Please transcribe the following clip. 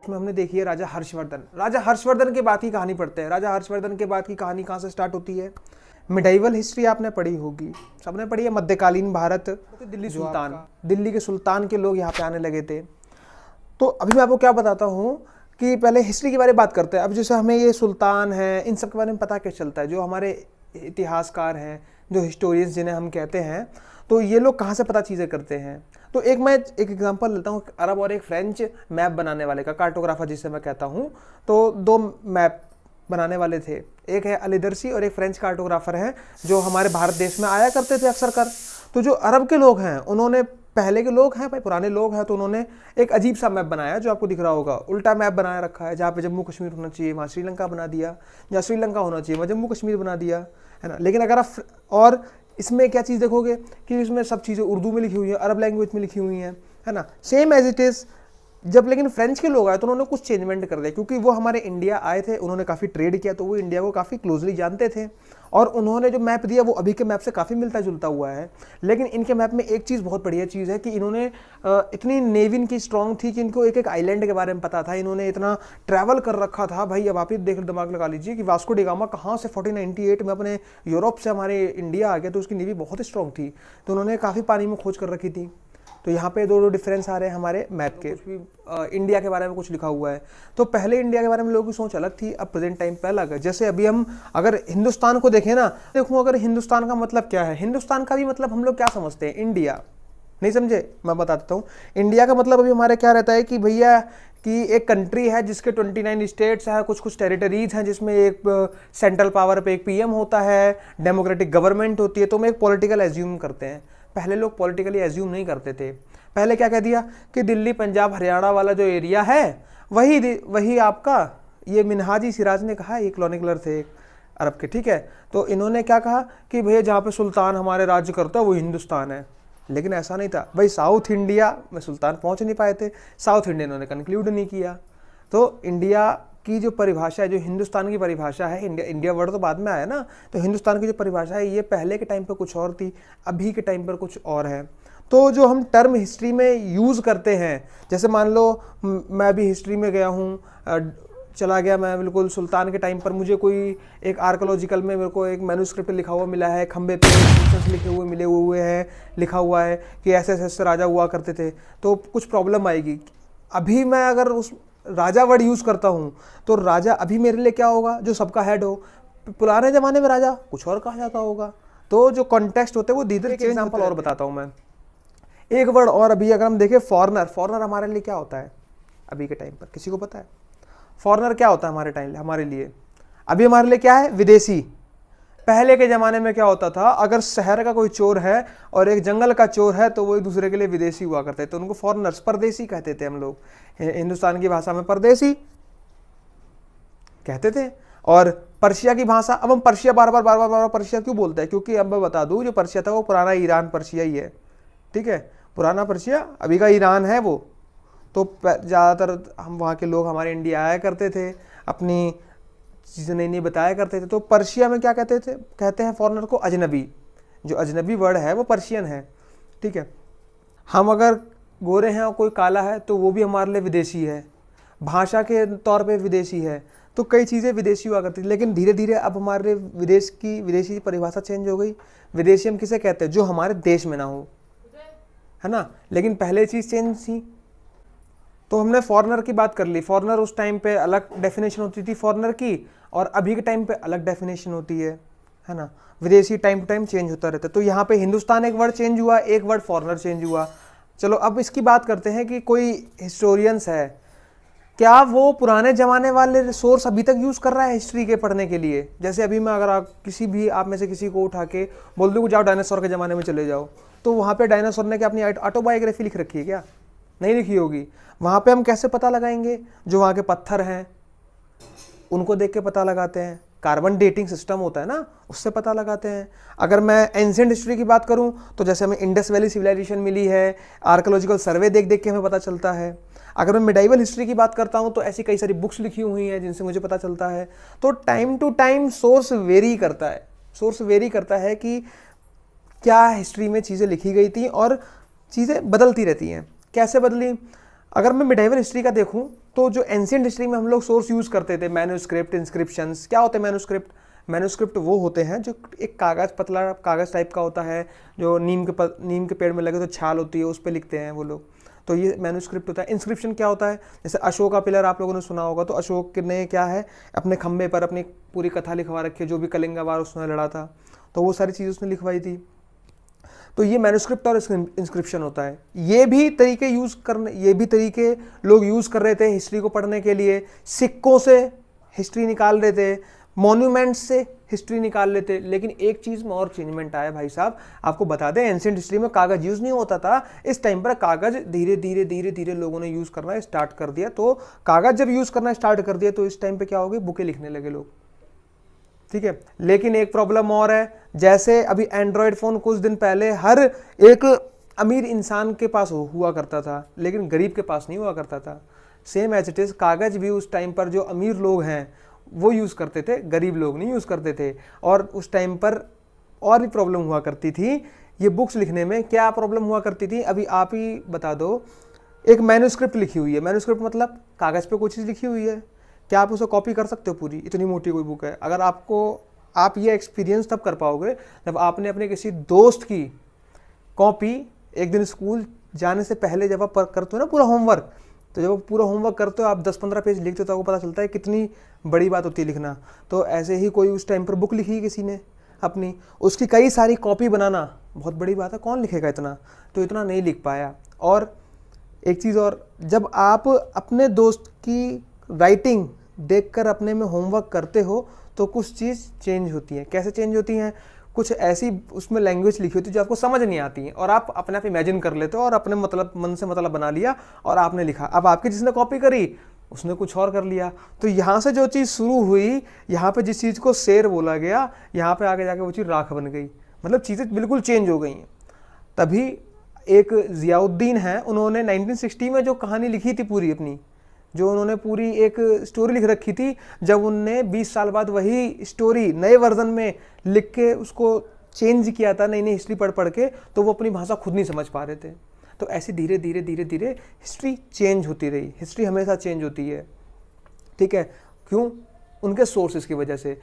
में हमने देखी है राजा हर्षवर्धन। राजा हर्षवर्धन के बाद की कहानी पढ़ते हैं। राजा हर्षवर्धन के बाद की कहानी कहाँ से स्टार्ट होती है? मिडाइवल हिस्ट्री आपने पढ़ी होगी, सबने पढ़ी है। मध्यकालीन भारत, दिल्ली सुल्तान, दिल्ली के सुल्तान के लोग यहाँ पे आने लगे थे। तो अभी मैं आपको क्या बताता हूँ कि पहले हिस्ट्री के बारे में बात करते हैं। अब जैसे हमें ये सुल्तान है, इन सब के बारे में पता कैसे चलता है? जो हमारे इतिहासकार हैं, जो हिस्टोरियंस जिन्हें हम कहते हैं, तो ये लोग कहाँ से पता चीज़ें करते हैं? तो मैं एक एग्जांपल लेता हूँ, अरब और एक फ्रेंच मैप बनाने वाले का, कार्टोग्राफर जिसे मैं कहता हूँ। तो दो मैप बनाने वाले थे, एक है अलीदर्शी और एक फ्रेंच कार्टोग्राफर हैं जो हमारे भारत देश में आया करते थे अक्सर कर। तो जो अरब के लोग हैं, उन्होंने, पहले के लोग हैं भाई, पुराने लोग हैं, तो उन्होंने एक अजीब सा मैप बनाया जो आपको दिख रहा होगा। उल्टा मैप बनाया रखा है, जहाँ पे जम्मू कश्मीर होना चाहिए वहाँ श्रीलंका बना दिया, जहाँ श्रीलंका होना चाहिए वहाँ जम्मू कश्मीर बना दिया, है ना। लेकिन अगर आप, और इसमें क्या चीज़ देखोगे कि इसमें सब चीज़ें उर्दू में लिखी हुई है, अरब लैंग्वेज में लिखी हुई हैं, है ना, सेम एज इट इज़। जब लेकिन फ्रेंच के लोग आए तो उन्होंने कुछ चेंजमेंट कर दिया, क्योंकि वो हमारे इंडिया आए थे, उन्होंने काफ़ी ट्रेड किया, तो वो इंडिया को काफ़ी क्लोजली जानते थे, और उन्होंने जो मैप दिया वो अभी के मैप से काफ़ी मिलता जुलता हुआ है। लेकिन इनके मैप में एक चीज़ बहुत बढ़िया चीज़ है कि इन्होंने इतनी नेवी इनकी स्ट्रांग थी कि इनको एक एक आइलैंड के बारे में पता था। इन्होंने इतना ट्रैवल कर रखा था भाई। अब आप ही देख दिमाग लगा लीजिए कि वास्को डी गामा कहाँ से 1498 में अपने यूरोप से हमारे इंडिया आ गया, तो उसकी नेवी बहुत स्ट्रांग थी, तो उन्होंने काफ़ी पानी में खोज कर रखी थी। तो यहाँ पे दो डिफरेंस आ रहे हैं हमारे मैप के। कुछ भी इंडिया के बारे में कुछ लिखा हुआ है, तो पहले इंडिया के बारे में लोगों की सोच अलग थी, अब प्रेजेंट टाइम पे अलग है। जैसे अभी हम अगर हिंदुस्तान को देखें ना, देखो अगर हिंदुस्तान का मतलब क्या है, हिंदुस्तान का भी मतलब हम लोग क्या समझते हैं? इंडिया। नहीं समझे? मैं बता देता हूँ। इंडिया का मतलब अभी हमारे क्या रहता है कि भैया कि एक कंट्री है जिसके 29 स्टेट्स हैं, कुछ कुछ टेरिटरीज हैं, जिसमें एक सेंट्रल पावर पे एक पीएम होता है, डेमोक्रेटिक गवर्नमेंट होती है, तो हम एक पॉलिटिकल एज्यूम करते हैं। पहले लोग पॉलिटिकली एज्यूम नहीं करते थे। पहले क्या कह दिया कि दिल्ली पंजाब हरियाणा वाला जो एरिया है वही आपका, ये मिनहाजी सिराज ने कहा, ये क्रोनिकलर थे अरब के, ठीक है। तो इन्होंने क्या कहा कि भैया जहाँ पे सुल्तान हमारे राज्य करता है वो हिंदुस्तान है। लेकिन ऐसा नहीं था भाई, साउथ इंडिया में सुल्तान पहुँच नहीं पाए थे, साउथ इंडिया इन्होंने कंक्लूड नहीं किया। तो इंडिया की जो परिभाषा है, जो हिंदुस्तान की परिभाषा है, इंडिया वर्ड तो बाद में आया ना, तो हिंदुस्तान की जो परिभाषा है ये पहले के टाइम पर कुछ और थी, अभी के टाइम पर कुछ और है। तो जो हम टर्म हिस्ट्री में यूज़ करते हैं, जैसे मान लो मैं भी हिस्ट्री में गया हूँ, चला गया मैं बिल्कुल सुल्तान के टाइम पर, मुझे कोई एक आर्कोलॉजिकल में मेरे को एक मैन्युस्क्रिप्ट लिखा हुआ मिला है, खंबे पे लिखे हुए मिले हुए हैं, लिखा हुआ है कि ऐसे ऐसे राजा हुआ करते थे, तो कुछ प्रॉब्लम आएगी। अभी मैं अगर उस राजा वर्ड यूज़ करता हूँ तो राजा अभी मेरे लिए क्या होगा? जो सबका हेड हो। पुराने ज़माने में राजा कुछ और कहा जाता होगा। तो जो कॉन्टेक्स्ट होते हैं वो धीरे धीरे। एग्जाम्पल और बताता हूँ मैं, एक वर्ड और। अभी अगर हम देखें फॉरेनर, फॉरेनर हमारे लिए क्या होता है अभी के टाइम पर? किसी को पता है फॉरेनर क्या होता है हमारे लिए? अभी हमारे लिए क्या है? विदेशी। पहले के ज़माने में क्या होता था? अगर शहर का कोई चोर है और एक जंगल का चोर है तो वो एक दूसरे के लिए विदेशी हुआ करते थे, तो उनको फॉरेनर्स, परदेसी कहते थे हम लोग। हिंदुस्तान की भाषा में परदेसी कहते थे। और पर्शिया की भाषा, अब हम पर्शिया बार बार पर्शिया क्यों बोलते हैं? क्योंकि अब मैं बता दूं, जो पर्शिया था वो पुराना ईरान पर्शिया ही है, ठीक है। पुराना पर्शिया अभी का ईरान है वो। तो ज़्यादातर हम वहाँ के लोग हमारे इंडिया आया करते थे, अपनी चीज़ें नई नई बताया करते थे। तो पर्शिया में क्या कहते थे? कहते हैं फॉरेनर को अजनबी। जो अजनबी वर्ड है वो पर्शियन है, ठीक है। हम अगर गोरे हैं और कोई काला है तो वो भी हमारे लिए विदेशी है, भाषा के तौर पे विदेशी है। तो कई चीज़ें विदेशी हुआ करती थी, लेकिन धीरे धीरे अब हमारे विदेशी परिभाषा चेंज हो गई। विदेशी हम किसे कहते हैं? जो हमारे देश में ना हो, है ना। लेकिन पहले चीज़ चेंज थी। तो हमने फॉरेनर की बात कर ली। फॉरेनर उस टाइम पे अलग डेफिनेशन होती थी फॉरेनर की, और अभी के टाइम पे अलग डेफिनेशन होती है ना। विदेशी टाइम टू टाइम चेंज होता रहता है। तो यहाँ पे हिंदुस्तान एक वर्ड चेंज हुआ, एक वर्ड फॉरेनर चेंज हुआ। चलो अब इसकी बात करते हैं कि कोई हिस्टोरियंस है, क्या वो पुराने ज़माने वाले सोर्स अभी तक यूज़ कर रहा है हिस्ट्री के पढ़ने के लिए? जैसे अभी मैं अगर आप में से किसी को उठा के बोल दूँ जाओ डायनासोर के ज़माने में चले जाओ, तो वहाँ पे डायनासोर ने क्या अपनी ऑटोबायोग्राफी लिख रखी है? क्या नहीं लिखी होगी। वहाँ पे हम कैसे पता लगाएंगे? जो वहाँ के पत्थर हैं उनको देख के पता लगाते हैं। कार्बन डेटिंग सिस्टम होता है ना, उससे पता लगाते हैं। अगर मैं एंशिएंट हिस्ट्री की बात करूं तो जैसे हमें इंडस वैली सिविलाइजेशन मिली है, आर्कोलॉजिकल सर्वे देख देख के हमें पता चलता है। अगर मैं मिडाइवल हिस्ट्री की बात करता हूं तो ऐसी कई सारी बुक्स लिखी हुई हैं जिनसे मुझे पता चलता है। तो time to time source vary करता है कि क्या हिस्ट्री में चीज़ें लिखी गई थी, और चीज़ें बदलती रहती हैं। कैसे बदली? अगर मैं मिडाइवल हिस्ट्री का देखूं तो जो एंशियंट हिस्ट्री में हम लोग सोर्स यूज़ करते थे, मैन्यूस्क्रिप्ट, इंस्क्रिप्शंस। क्या होते हैं मैन्यूस्क्रिप्ट? मैन्यूस्क्रिप्ट वो होते हैं जो एक कागज़, पतला कागज़ टाइप का होता है, जो नीम के पेड़ में लगे तो छाल होती है, उस पर लिखते हैं वो लोग, तो ये मैन्यूस्क्रिप्ट होता है। इंस्क्रिप्शन क्या होता है? जैसे अशोक का पिलर आप लोगों ने सुना होगा, तो अशोक ने क्या है, अपने खंबे पर अपनी पूरी कथा लिखवा रखी है, जो भी कलिंगा वार उसने लड़ा था, तो वो सारी चीज़ उसने लिखवाई थी। तो ये मैन्यूस्क्रिप्ट और इंस्क्रिप्शन होता है। ये भी तरीके लोग यूज़ कर रहे थे हिस्ट्री को पढ़ने के लिए। सिक्कों से हिस्ट्री निकाल रहे थे, मॉन्यूमेंट्स से हिस्ट्री निकाल लेते। लेकिन एक चीज़ में और चेंजमेंट आया भाई साहब, आपको बता दें, एंशिएंट हिस्ट्री में कागज़ यूज़ नहीं होता था। इस टाइम पर कागज़ धीरे धीरे लोगों ने यूज़ करना स्टार्ट कर दिया। तो कागज़ जब यूज़ करना स्टार्ट कर दिया तो इस टाइम पर क्या हो गई, बुकें लिखने लगे लोग, ठीक है। लेकिन एक प्रॉब्लम और है, जैसे अभी एंड्रॉयड फ़ोन कुछ दिन पहले हर एक अमीर इंसान के पास हुआ करता था, लेकिन गरीब के पास नहीं हुआ करता था। सेम एज इट इज़, कागज़ भी उस टाइम पर जो अमीर लोग हैं वो यूज़ करते थे, गरीब लोग नहीं यूज़ करते थे। और उस टाइम पर और भी प्रॉब्लम हुआ करती थी ये बुक्स लिखने में। क्या प्रॉब्लम हुआ करती थी, अभी आप ही बता दो। एक मैन्यूस्क्रिप्ट लिखी हुई है, मैन्यूस्क्रिप्ट मतलब कागज़ पे कोई चीज़ लिखी हुई है, क्या आप उसे कॉपी कर सकते हो? पूरी इतनी मोटी कोई बुक है। अगर आप ये एक्सपीरियंस तब कर पाओगे जब आपने अपने किसी दोस्त की कॉपी एक दिन स्कूल जाने से पहले जब आप करते हो ना पूरा होमवर्क, तो जब आप पूरा होमवर्क करते हो, आप 10-15 पेज लिखते हो, तो आपको पता चलता है कितनी बड़ी बात होती है लिखना। तो ऐसे ही कोई उस टाइम पर बुक लिखी किसी ने अपनी, उसकी कई सारी कॉपी बनाना बहुत बड़ी बात है, कौन लिखेगा इतना? तो इतना नहीं लिख पाया। और एक चीज़ और, जब आप अपने दोस्त की राइटिंग देखकर अपने में होमवर्क करते हो तो कुछ चीज़ चेंज होती है। कैसे चेंज होती हैं? कुछ ऐसी उसमें लैंग्वेज लिखी होती है जो आपको समझ नहीं आती है, और आप अपने आप इमेजिन कर लेते हो और अपने मतलब मन से मतलब बना लिया और आपने लिखा। अब आपकी जिसने कॉपी करी उसने कुछ और कर लिया। तो यहाँ से जो चीज़ शुरू हुई, यहाँ पे जिस चीज़ को शेर बोला गया, यहाँ पे आगे जाके वो चीज़ राख बन गई। मतलब चीज़ें बिल्कुल चेंज हो गई हैं। तभी एक ज़ियाउद्दीन है, उन्होंने 1960 में जो कहानी लिखी थी पूरी अपनी, जो उन्होंने पूरी एक स्टोरी लिख रखी थी, जब उनने 20 साल बाद वही स्टोरी नए वर्जन में लिख के उसको चेंज किया था, नई नई हिस्ट्री पढ़ पढ़ के, तो वो अपनी भाषा खुद नहीं समझ पा रहे थे। तो ऐसे धीरे धीरे हिस्ट्री चेंज होती रही। हिस्ट्री हमेशा चेंज होती है, ठीक है। क्यों? उनके सोर्सेज की वजह से।